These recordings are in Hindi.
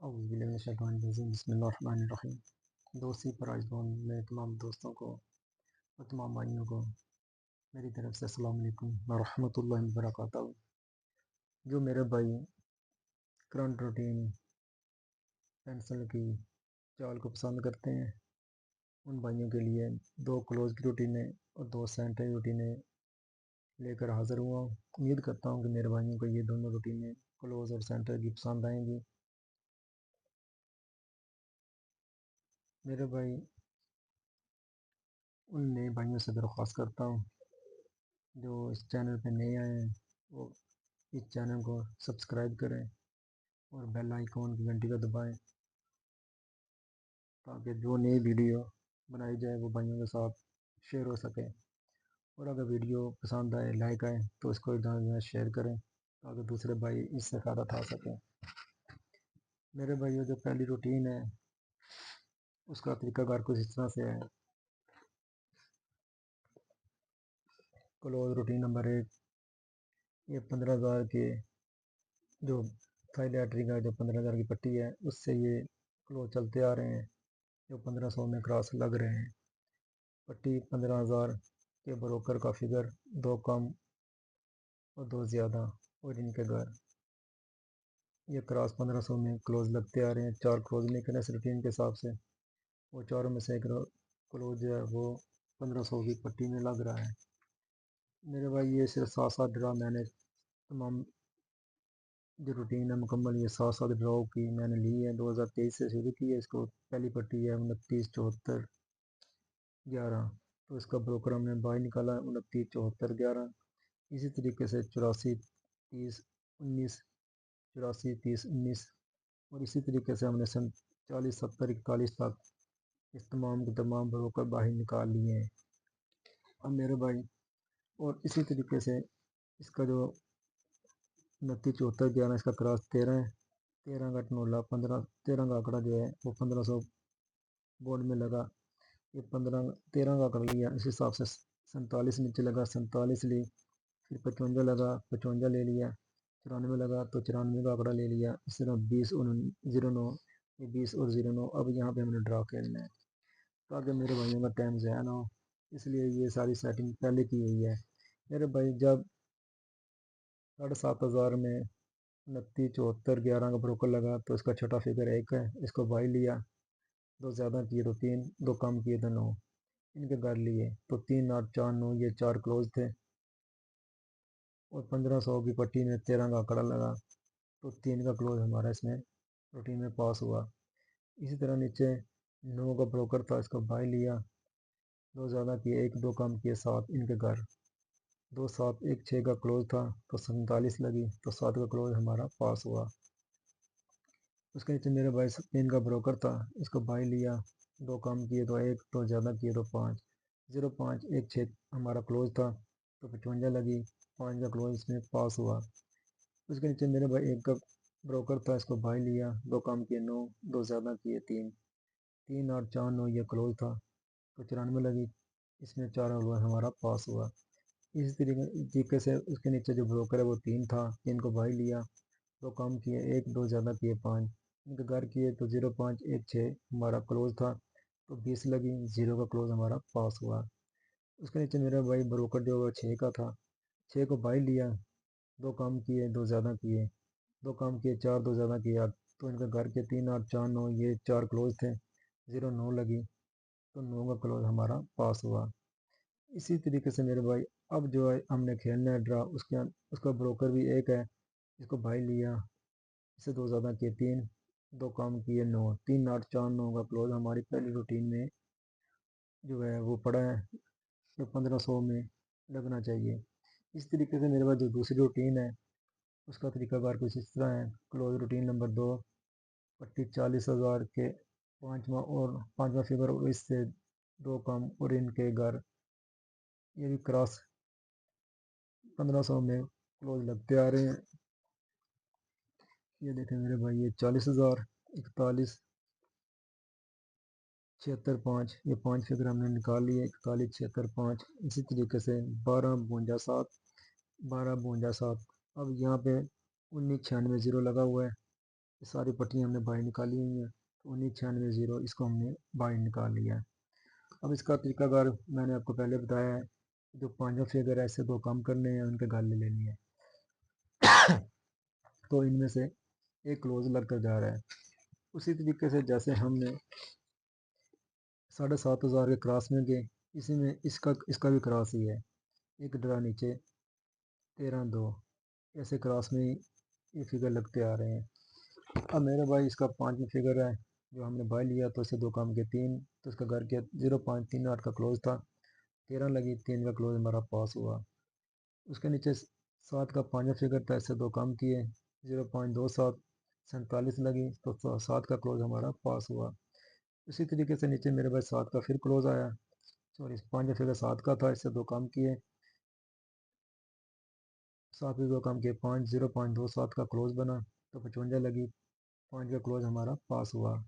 बिस्मिल्लाहिर्रहमानिर्रहीम। दोस्ती पर आज मेरे तमाम दोस्तों को और तमाम भाइयों को मेरी तरफ से अस्सलाम वालेकुम व रहमतुल्लाहि व बरकातहू। जो मेरे भाई करंट रूटीन पेंसिल की चाल को पसंद करते हैं, उन भाइयों के लिए दो क्लोज की रूटीनें और दो सेंटर रूटीनें लेकर हाज़िर हुआ हूँ। उम्मीद करता हूँ कि मेरे भाइयों को ये दोनों रूटीनें क्लोज और सेंटर की पसंद आएंगी। मेरे भाई, उन नए भाइयों से दरख्वास्त करता हूँ जो इस चैनल पे नए आए हैं, वो इस चैनल को सब्सक्राइब करें और बेल आइकॉन की घंटी को दबाएं ताकि जो नई वीडियो बनाई जाए वो भाइयों के साथ शेयर हो सके। और अगर वीडियो पसंद आए, लाइक आए, तो इसको ज़्यादा से ज़्यादा शेयर करें ताकि दूसरे भाई इससे फ़ायदा उठा सकें। मेरे भाइयों, जो पहली रूटीन है उसका तरीकाकार कुछ इस तरह से है। क्लोज रूटीन नंबर 1, ये 15,000 के जो थाईलैटरी का जो 15,000 की पट्टी है उससे ये क्लोज चलते आ रहे हैं, जो 1500 में क्रॉस लग रहे हैं। पट्टी 15,000 के ब्रोकर का फिगर, दो कम और दो ज़्यादा और इनके घर, ये क्रॉस 1500 में क्लोज लगते आ रहे हैं। 4 क्लोज निकले इस रूटीन के हिसाब से, वो चारों में से एक क्लोज जो है वो 1500 की पट्टी में लग रहा है। मेरे भाई, ये सिर्फ 7-7 ड्रा मैंने तमाम जो रूटीन है मुकम्मल, ये 7-7 ड्रॉ की मैंने ली है। 2023 से शुरू की है। इसको पहली पट्टी है 29, 74, 11, तो इसका ब्रोकर हमने बाई निकाला 29, 74, 11। इसी तरीके से 84, 30, 19, 84, 30, 19, और इसी तरीके से हमने 40, 70, 41 तक इस तमाम के तमाम ब्रोकर बाहर निकाल लिए हैं। अब मेरे भाई, और इसी तरीके से इसका जो 29, 74, 11 इसका क्रॉस 13 है। 13 का टनोला 15, 13 का आंकड़ा जो है वो 1500 बोर्ड में लगा। ये 13 का आंकड़ा लिया, इस हिसाब से 47 नीचे लगा, 47 ली। फिर 55 लगा, 55 ले लिया। 94 लगा तो 94 का आंकड़ा ले लिया। इस तरह 20 और 09, ये 20 और 09। अब यहाँ पे हमने ड्रा खेलना है ताकि मेरे भाइयों का टाइम ज़ाया ना हो, इसलिए ये सारी सेटिंग पहले की हुई है। मेरे भाई, जब 7,500 में 29, 74, 11 का ब्रोकर लगा तो इसका छठा फिगर 1 है, इसको बाई लिया। दो ज़्यादा किए तो 3, दो कम किए तो 9, इनके घर लिए तो 3, 8, 4, 9, ये 4 क्लोज थे। और 1500 की पट्टी में 13 का आंकड़ा लगा तो 3 का क्लोज हमारा इसमें रूटीन में पास हुआ। इसी तरह नीचे 9 का ब्रोकर था, इसको बाई लिया। दो ज़्यादा किए 1, दो कम किए 7, इनके घर 2, 7, 1, 6 का क्लोज था तो 47 लगी तो 7 का क्लोज हमारा पास हुआ। उसके नीचे मेरे भाई 3 का ब्रोकर था, इसको बाई लिया। दो कम किए तो 1, दो ज़्यादा किए तो 5, 0, 5, 1, 6 हमारा क्लोज था तो 55 लगी। 5 का क्लोज इसमें पास हुआ। उसके नीचे मेरे भाई 1 का ब्रोकर था, इसको बाई लिया। दो कम किए 9, दो ज़्यादा किए 3, 3, 8, 4, 9 ये क्लोज था तो 94 लगी। इसमें 4 क्लोज हमारा पास हुआ। इसी तरीके से उसके नीचे जो ब्रोकर है वो 3 था, 3 को बाई लिया। दो कम किए 1, दो ज़्यादा किए 5, इनके घर किए तो 0, 5, 1, 6 हमारा क्लोज था तो 20 लगी। 0 का क्लोज हमारा पास हुआ। उसके नीचे मेरा भाई ब्रोकर जो 6 का था, 6 को बाई लिया। दो कम किए, दो ज़्यादा किए, दो कम किए 4, दो ज़्यादा किए 8, तो इनके घर के 3, 8, 4, 9 ये 4 क्लोज थे। 0, 9 लगी तो 9 का क्लोज हमारा पास हुआ। इसी तरीके से मेरे भाई, अब जो है हमने खेलना है ड्रा, उसका ब्रोकर भी 1 है, इसको बाई लिया। इससे दो ज़्यादा किए 3, दो कम किए 9, 3, 8, 4, 9 का क्लोज हमारी पहली रूटीन में जो है वो पड़ा है, जो 1500 में लगना चाहिए। इस तरीके से मेरे पास जो दूसरी रूटीन है उसका तरीकाकार कुछ इस तरह है। क्लोज रूटीन नंबर 2, पट्टी 40,000 के पाँचवा फिगर और इससे दो कम और इनके घर, ये भी क्रॉस 1500 में क्लोज लगते आ रहे हैं। ये देखें मेरे भाई, ये 40,000, 41, 76, 5, ये 5 फिगर हमने निकाल लिए। 41, 76, 5। इसी तरीके से 12, 52, 7, 12, 52, 7। अब यहाँ पे 19, 96, 0 लगा हुआ है ये सारी पट्टियाँ हमने बाहर निकाली हुई हैं। तो 1996 इसको हमने बाहर निकाल लिया है। अब इसका तरीकाकार मैंने आपको पहले बताया है। जो पांचों फिगर है इससे दो कम करने हैं, उनके गाले लेनी है। तो इनमें से एक क्लोज लगकर जा रहा है। उसी तरीके से जैसे हमने 7,500 के क्रॉस में गए, इसी में इसका भी क्रॉस ही है। एक ड्रा नीचे 13 2, ऐसे क्रॉस में ही ये फिगर लगते आ रहे हैं। अब मेरे भाई इसका पाँचवा फिगर है जो हमने बाई लिया, तो इससे दो काम के तीन, तो इसका घर के 0.38 का क्लोज था। 13 लगी, 3 का क्लोज हमारा पास हुआ। उसके नीचे 7 का पाँचवा फिगर था, इससे दो काम किए 0.27, 47 लगी, तो 7 का क्लोज हमारा पास हुआ। इसी तरीके से नीचे मेरे पास 7 का फिर क्लोज आया, सॉरी पाँचवा फिगर 7 का था, इससे दो काम किए, 7 में दो काम किए 5, 0.27 का क्लोज बना, तो 55 लगी, 5 का क्लोज हमारा पास हुआ।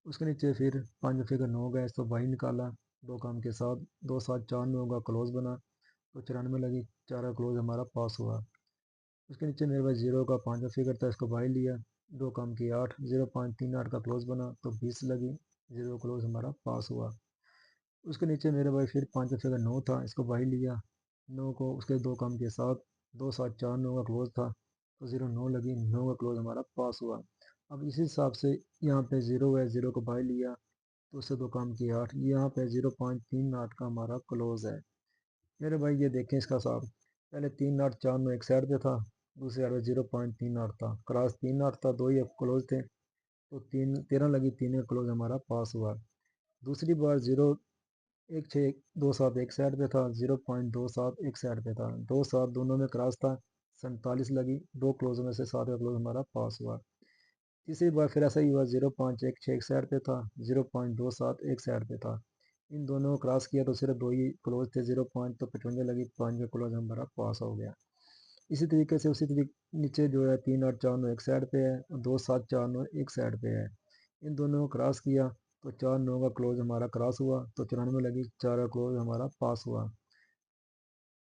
उसके नीचे फिर 5 फिगर 9 गए, तो बाई निकाला, दो काम के साथ 2 7 4 9 का क्लोज बना, तो 94 लगी, 4 का क्लोज हमारा पास हुआ। उसके नीचे मेरे पास 0 का पाँचवा फिगर था, इसको बाई लिया, दो काम की 8, 0.38 का क्लोज बना, तो 20 लगी, 0 क्लोज हमारा पास हुआ। उसके नीचे मेरे भाई फिर पाँचवा फिगर 9 था, इसको बाई लिया, 9 को उसके दो काम के साथ 2 7 4 9 का क्लोज था, तो 0 9 लगी, 9 का क्लोज हमारा पास हुआ। अब इसी हिसाब से यहाँ पे 0 है, 0 को बाई लिया, तो उससे दो काम किए 8, यहाँ पे 0.38 का हमारा क्लोज है। मेरे भाई ये देखें इसका साथ, पहले 3 8 4 9 एक साइड पे था, दूसरी साइड पे 0.38 था, क्रॉस 3 8 था, दो ही क्लोज थे, तो 13 लगी, 3 का क्लोज हमारा पास हुआ। दूसरी बार 0 1 6 2 7 एक साइड पे था, 0.27 एक साइड पे था, 2 7 दोनों में क्रॉस था, 47 लगी, दो क्लोज में से 7 का क्लोज हमारा पास हुआ। तीसरी बार फिर ऐसा ही हुआ, 0.1 6 एक साइड पे था, 0.27 एक साइड पे था, इन दोनों को क्रॉस किया तो सिर्फ दो ही क्लोज थे, 0 पॉइंट, तो 55 लगी, 5 का क्लोज हमारा पास हो गया। इसी तरीके से उसी तरीके नीचे जो है 3 8 4 9 एक साइड पे है, और 2 7 4 9 एक साइड पे है, इन दोनों को क्रॉस किया तो 4 9 का क्लोज हमारा क्रॉस हुआ, तो 94 लगी, 4 का क्लोज हमारा पास हुआ।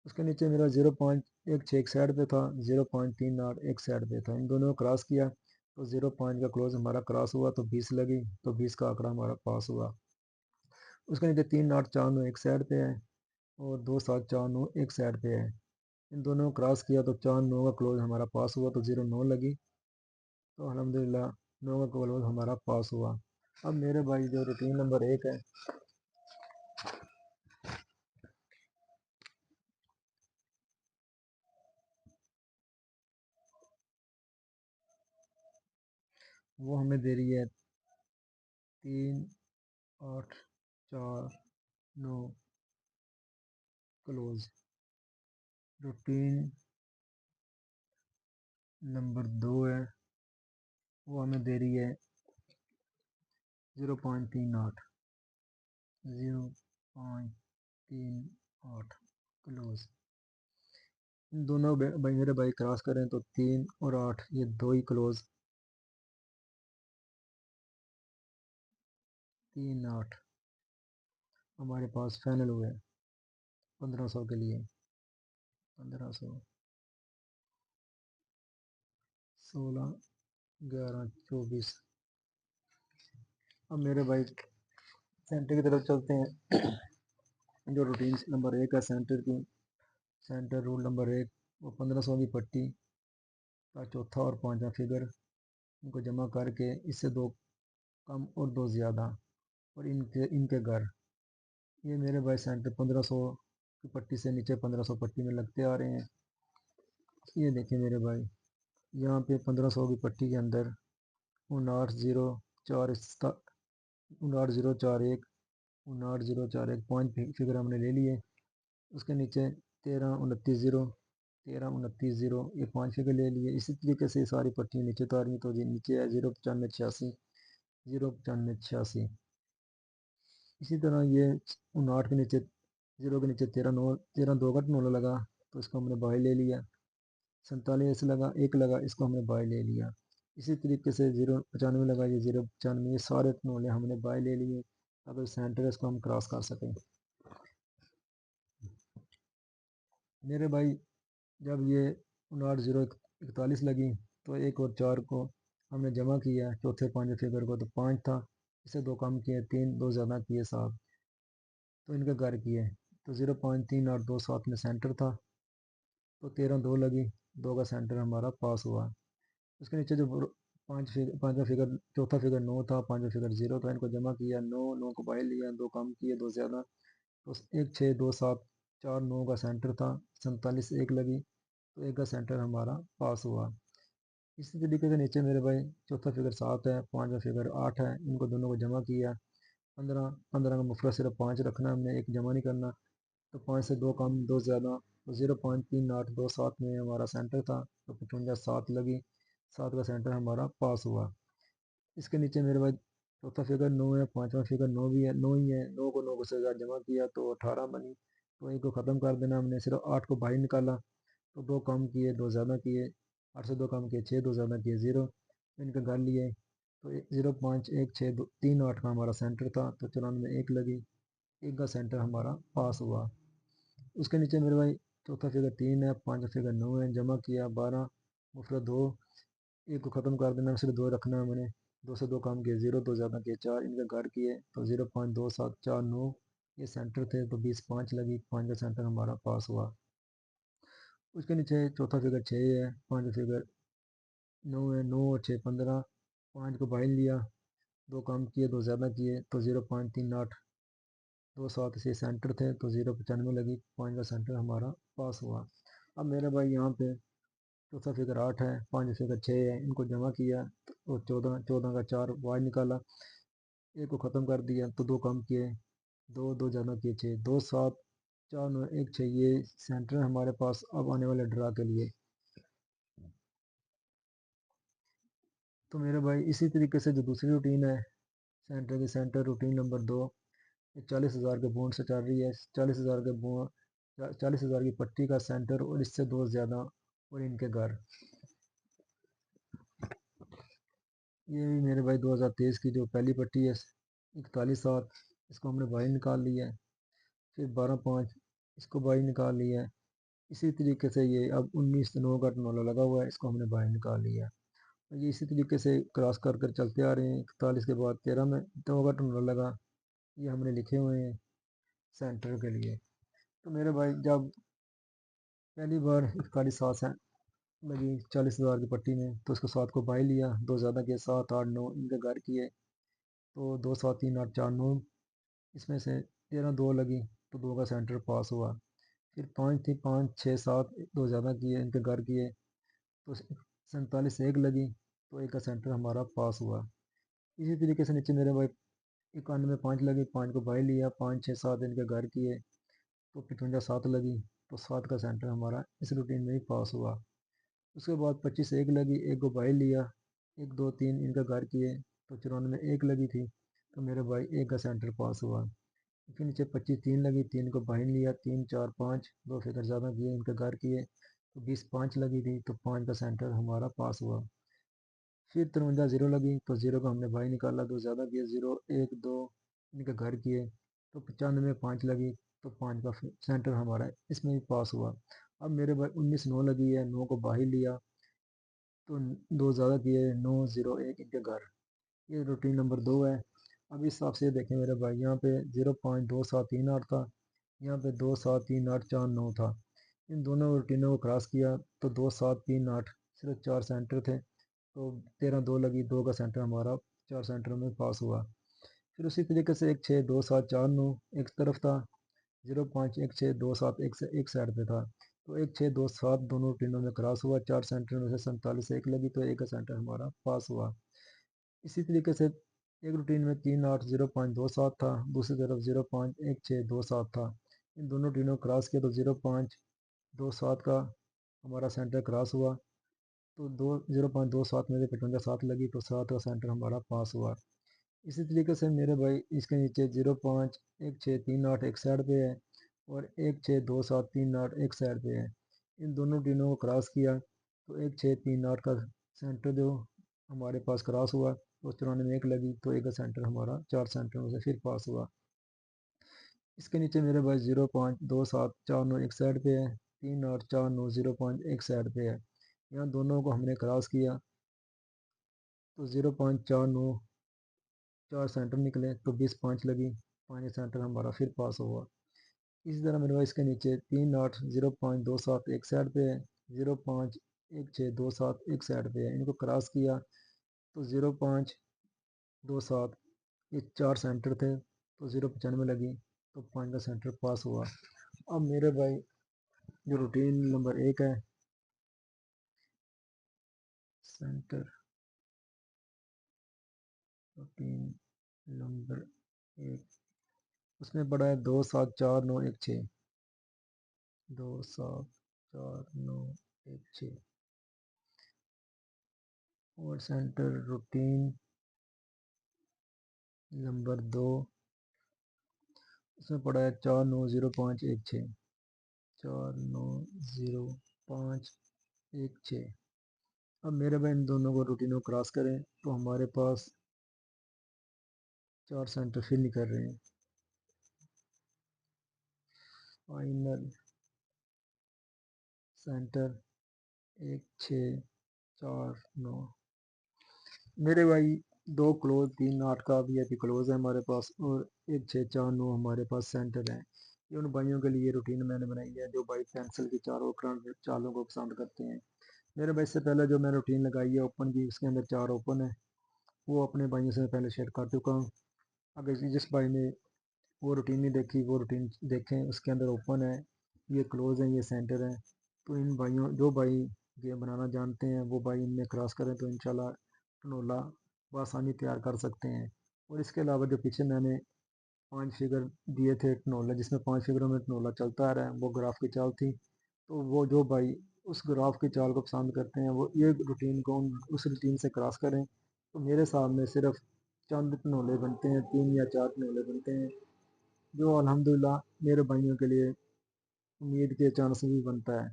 उसके नीचे मेरा 0.16 एक साइड पे था, 0.38 एक साइड पे था, इन दोनों को क्रॉस किया तो 0 पॉइंट का क्लोज हमारा क्रॉस हुआ, तो 20 लगी, तो 20 का आंकड़ा हमारा पास हुआ। उसके नीचे 3 8 4 9 एक साइड पे है, और 2 7 4 9 एक साइड पे है, इन दोनों को क्रॉस किया तो 4 9 का क्लोज हमारा पास हुआ, तो 0 9 लगी, तो अल्हम्दुलिल्लाह 9 का क्लोज हमारा पास हुआ। अब मेरे भाई जो रूटीन नंबर 1 है, वो हमें दे रही है 3 8 4 9 क्लोज। रूटीन नंबर 2 है, वो हमें दे रही है 0.38, 0.38 क्लोज। इन दोनों भाई मेरे भाई क्रॉस करें तो 3 और 8 ये दो ही क्लोज, 3 8 हमारे पास फाइनल हुए 1500 के लिए, 1500, 16 11 24। अब मेरे भाई सेंटर की तरफ चलते हैं। जो रूटीन नंबर 1 है सेंटर की, सेंटर रूल नंबर 1, वो 1500 की पट्टी का चौथा और पांचवा फिगर, इनको जमा करके इससे दो कम और दो ज़्यादा, और इनके इनके घर, ये मेरे भाई सेंटर 1500 की पट्टी से नीचे 1500 पट्टी में लगते आ रहे हैं। ये देखें मेरे भाई, यहाँ पे 1500 की पट्टी के अंदर 59 0 4 59 0 4 1 पाँच फिगर हमने ले लिए। उसके नीचे 13 29 0, 13 29 0, ये पाँच फिगर ले लिए। इसी तरीके से सारी पट्टियाँ नीचे उतारी, तो ये नीचे है 0 95 86, 0 95 86। इसी तरह ये 59 के नीचे, 0 के नीचे 13 9, 13 2 का 9 लगा, तो इसको हमने बाई ले लिया। 47 ऐसे लगा, एक लगा, इसको हमने बाई ले लिया। इसी तरीके से 0 95 लगा, ये 0 95, ये सारे नोले हमने बाई ले लिए। अब सेंटर इसको हम क्रॉस कर सकें। मेरे भाई जब ये 59 0 41 लगी, तो 1 और 4 को हमने जमा किया चौथे पांचवें फिगर को, तो 5 था, इसे 2 कम किए 3, 2 ज़्यादा किए 7, तो इनके घर किए तो 0.382 में सेंटर था, तो 13 2 लगी, 2 का सेंटर हमारा पास हुआ। उसके नीचे जो पांचवा फिगर चौथा फिगर 9 था, पांचवा फिगर 0 था, इनको जमा किया 9, 9 को बाहर लिया, 2 कम किए 2 ज़्यादा, तो 1 6 2 7 4 9 का सेंटर था, 47 1 लगी, तो 1 का सेंटर हमारा पास हुआ। इसी तरीके से नीचे मेरे भाई चौथा फिगर 7 है, पांचवा फिगर 8 है, इनको दोनों को जमा किया 15, 15 का मुफरा सिर्फ 5 रखना है हमने, एक जमा नहीं करना, तो 5 से 2 कम 2 ज़्यादा, तो 0.3827 में हमारा सेंटर था, तो 55 7 लगी, 7 का सेंटर हमारा पास हुआ। इसके नीचे मेरे पास चौथा फिगर 9 है, पांचवा फिगर 9 भी है, 9 ही है, 9 को 9 को से जमा किया तो 18 बनी, तो एक को ख़त्म कर देना हमने, सिर्फ 8 को बाहर निकाला, तो 2 कम किए 2 ज़्यादा किए, 8 से 2 कम किए 6, 2 ज़्यादा किए 0, इनके घर लिए, तो 0.1 6 3 8 का हमारा सेंटर था, तो 94 1 लगी, 1 का सेंटर हमारा पास हुआ। उसके नीचे मेरे भाई चौथा फिगर 3 है, पांचवा फिगर 9 है, जमा किया 12, मुफरत 2, एक को ख़त्म कर देना, सिर्फ 2 रखना है मैंने, 2 से 2 कम किए 0, 2 ज़्यादा किए 4, इनके घर किए तो 0.2749 ये सेंटर थे, तो 20 5 लगी, 5 का सेंटर हमारा पास हुआ। उसके नीचे चौथा फिगर 6 है, पांचवा फिगर 9 है, 9 और 6 15, 5 को बाहर लिया, 2 कम किए 2 ज़्यादा किए, तो 0.3827 से सेंटर थे, तो 0.95 लगी, 5 का सेंटर हमारा पास हुआ। अब मेरे भाई यहाँ पे चौथा फिगर 8 है, पांचवा फिगर 6 है, इनको जमा किया तो 14, 14 का 4 बाहर निकाला, एक को ख़त्म कर दिया, तो 2 कम किए 2, 2 ज़्यादा किए 6, 2 7 4 9 1 6, ये सेंटर है हमारे पास अब आने वाले ड्रा के लिए। तो मेरे भाई इसी तरीके से जो दूसरी रूटीन है सेंटर की, सेंटर रूटीन नंबर 2, 40,000 के बॉन्ड से चल रही है, 40,000 के बॉन्ड 40,000 की पट्टी का सेंटर और इससे 2 ज़्यादा और इनके घर, ये भी मेरे भाई 2023 की जो पहली पट्टी है 41 7, इसको हमने बाहर निकाल लिया है, फिर 12 5 इसको बाहर निकाल लिया है, इसी तरीके से ये अब 19 9 का टनोला लगा हुआ है, इसको हमने बाहर निकाल लिया है, और ये इसी तरीके से क्रॉस कर कर चलते आ रहे हैं। 41 के बाद 13 में 2 का टनोला लगा, ये हमने लिखे हुए हैं सेंटर के लिए। तो मेरे भाई जब पहली बार 41 7 लगी 40,000 की पट्टी में, तो उसको 7 को बाहर लिया, 2 ज़्यादा किए 7 8 9 इनके घर किए, तो 2 7 3 8 4 9, इसमें से 13 2 लगी, तो 2 का सेंटर पास हुआ। फिर 5 थी, 5 6 7 2 ज़्यादा किए इनके घर किए, तो 47 1 लगी, तो 1 का सेंटर हमारा पास हुआ। इसी तरीके से नीचे मेरे भाई 91 5 लगी, 5 को बाहर लिया, 5 6 7 इनके घर किए, तो 55 7 लगी, तो 7 का सेंटर हमारा इस रूटीन में ही पास हुआ। उसके बाद 25 1 लगी, 1 को बाहर लिया, 1 2 3 इनका घर किए, तो 94 1 लगी थी, तो मेरे भाई 1 का सेंटर पास हुआ। फिर नीचे 25 3 लगी, 3 को बाहर लिया, 3 4 5 2 फिगर ज़्यादा किए इनके घर किए, तो 20 5 लगी थी, तो 5 का सेंटर हमारा पास हुआ। फिर 53 0 लगी, तो 0 को हमने बाहर निकाला, 2 ज़्यादा किए 0 1 2 इनके घर किए, तो 95 5 लगी, तो 5 का सेंटर हमारा इसमें भी पास हुआ। अब मेरे भाई 19 9 लगी है, 9 को बाहर लिया, तो 2 ज़्यादा किए 9 0 1 इनके घर, ये रूटीन नंबर 2 है। अब इस हिसाब से देखें मेरे भाई, यहाँ पे 0.2738 था, यहाँ पे 2 7 3 8 4 9 था, इन दोनों रूटीनों को क्रॉस किया तो 2 7 3 8 सिर्फ 4 सेंटर थे, तो 13 2 लगी, 2 का सेंटर हमारा 4 सेंटर में पास हुआ। फिर उसी तरीके से 1 6 2 7 4 9 एक तरफ था, 0 5 1 6 2 7 एक से एक साइड पे था, तो 1 6 2 7 दोनों रूटीनों में क्रॉस हुआ, 4 सेंटर में से 47 1 लगी, तो 1 का सेंटर हमारा पास हुआ। इसी तरीके से एक रूटीन में 3 8 0.27 था, दूसरी तरफ 0.1627 था, इन दोनों रूटीनों क्रॉस किया तो 0.27 का हमारा सेंटर क्रॉस हुआ, तो 0.27 में से 55 7 लगी, तो 7 का सेंटर हमारा पास हुआ। इसी तरीके से मेरे भाई इसके नीचे 0.1 6 3 8 एक साइड पे है, और 1 6 2 7 3 8 एक साइड पे है, इन दोनों टीनों को क्रॉस किया तो 1 6 3 8 का सेंटर जो हमारे पास क्रॉस हुआ, तो 94 1 लगी, तो 1 का सेंटर हमारा 4 सेंटर में से फिर पास हुआ। इसके नीचे मेरे पास 0.27 4 9 एक साइड पे है, 3 8 4 9 0.1 साइड पे है, यहाँ दोनों को हमने क्रॉस किया तो 0.49 4 सेंटर निकले तो 20 5 लगी, 5 सेंटर हमारा फिर पास हुआ। इसी तरह मेरे पास इसके नीचे 3 8 0.27 एक साइड पे है, 0.1627 एक साइड पे है। इनको क्रॉस किया तो 0.27 ये 4 सेंटर थे तो 0.95 लगी तो 5 का सेंटर पास हुआ। अब मेरे भाई जो रूटीन नंबर 1 है, सेंटर रूटीन नंबर 1, उसमें पड़ा है 2 7 4 9 1 6, 2 7 4 9 1 6। और सेंटर रूटीन नंबर 2, इसमें पड़ा है 4 9 0 5 1 6, 4 9 0 5 1 6। अब मेरे भाई इन दोनों को रूटीन को क्रॉस करें तो हमारे पास 4 सेंटर फिल नहीं कर रहे हैं। Final centre 1 6 4 9। मेरे भाई 2 क्लोज 3 8 का भी अभी क्लोज है हमारे पास, और 1 6 4 9 हमारे पास सेंटर है। ये उन भाइयों के लिए रूटीन मैंने बनाई है जो भाई पेंसिल की चारों करंट चालों को पसंद करते हैं। मेरे भाई इससे पहले जो मैंने रूटीन लगाई है ओपन की, उसके अंदर 4 ओपन है, वो अपने भाइयों से पहले शेयर कर चुका हूँ। अगर जिस भाई ने वो रूटीन नहीं देखी वो रूटीन देखें, उसके अंदर ओपन है, ये क्लोज है, ये सेंटर है। तो इन भाइयों जो भाई गेम बनाना जानते हैं वो भाई इनमें क्रॉस करें तो इंशाल्लाह टनोला बआसानी तैयार कर सकते हैं। और इसके अलावा जो पीछे मैंने 5 फिगर दिए थे टनोला, जिसमें 5 फिगरों में टनोला चलता आ रहा है, वो ग्राफ की चाल थी। तो वो जो भाई उस ग्राफ की चाल को पसंद करते हैं वो ये रूटीन को उस रूटीन से क्रॉस करें तो मेरे सामने सिर्फ चंद टनोले बनते हैं, 3 या 4 टनोले बनते हैं, जो अल्हम्दुलिल्लाह मेरे भाइयों के लिए उम्मीद के चांस भी बनता है।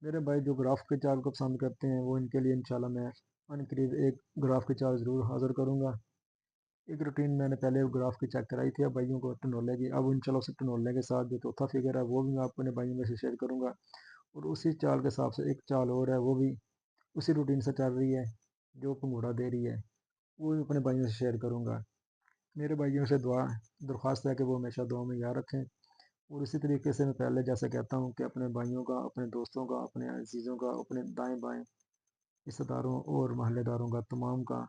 मेरे भाई जो ग्राफ के चार्ट को पसंद करते हैं वो इनके लिए इंशाल्लाह मैं अनकरीब एक ग्राफ के चार्ट ज़रूर हाज़िर करूँगा। एक रूटीन मैंने पहले ग्राफ की चेक कराई थी अब भाइयों को टनोले की, अब इंशाल्लाह उस टनोले के साथ जो चौथा फिगर है वो भी मैं अपने भाइयों में से शेयर करूँगा। और उसी चाल के हिसाब से एक चाल और है, वो भी उसी रूटीन से चल रही है, जो पंगूड़ा दे रही है, वो भी अपने भाइयों से शेयर करूँगा। मेरे भाइयों से दुआ दरख्वास्त है कि वो हमेशा दुआ में याद रखें। और इसी तरीके से मैं पहले जैसे कहता हूँ कि अपने भाइयों का, अपने दोस्तों का, अपने अजीज़ों का, अपने दाएँ बाएँ रिश्तेदारों और महल्लेदारों का तमाम का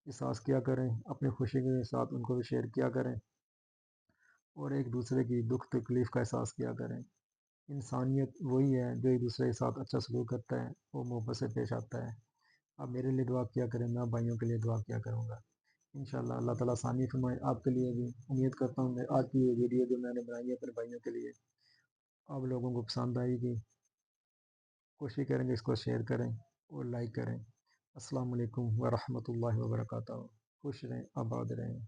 एहसास किया करें, अपनी खुशी के साथ उनको भी शेयर किया करें और एक दूसरे की दुख तकलीफ़ का एहसास किया करें। इंसानियत वही है जो एक दूसरे के साथ अच्छा सलूक करता है, वो मोहब्बत से पेश आता है। आप मेरे लिए दुआ किया करें, मैं भाइयों के लिए दुआ किया करूँगा। इंशाल्लाह अल्लाह ताला आसानी फरमाए आपके लिए भी। उम्मीद करता हूँ मैं आज की ये वीडियो जो मैंने बनाई है अपने भाइयों के लिए आप लोगों को पसंद आएगी। कोशिश करेंगे इसको शेयर करें और लाइक करें। अस्सलाम वालेकुम व रहमतुल्लाहि व बरकातहू। खुश रहें, आबाद रहें।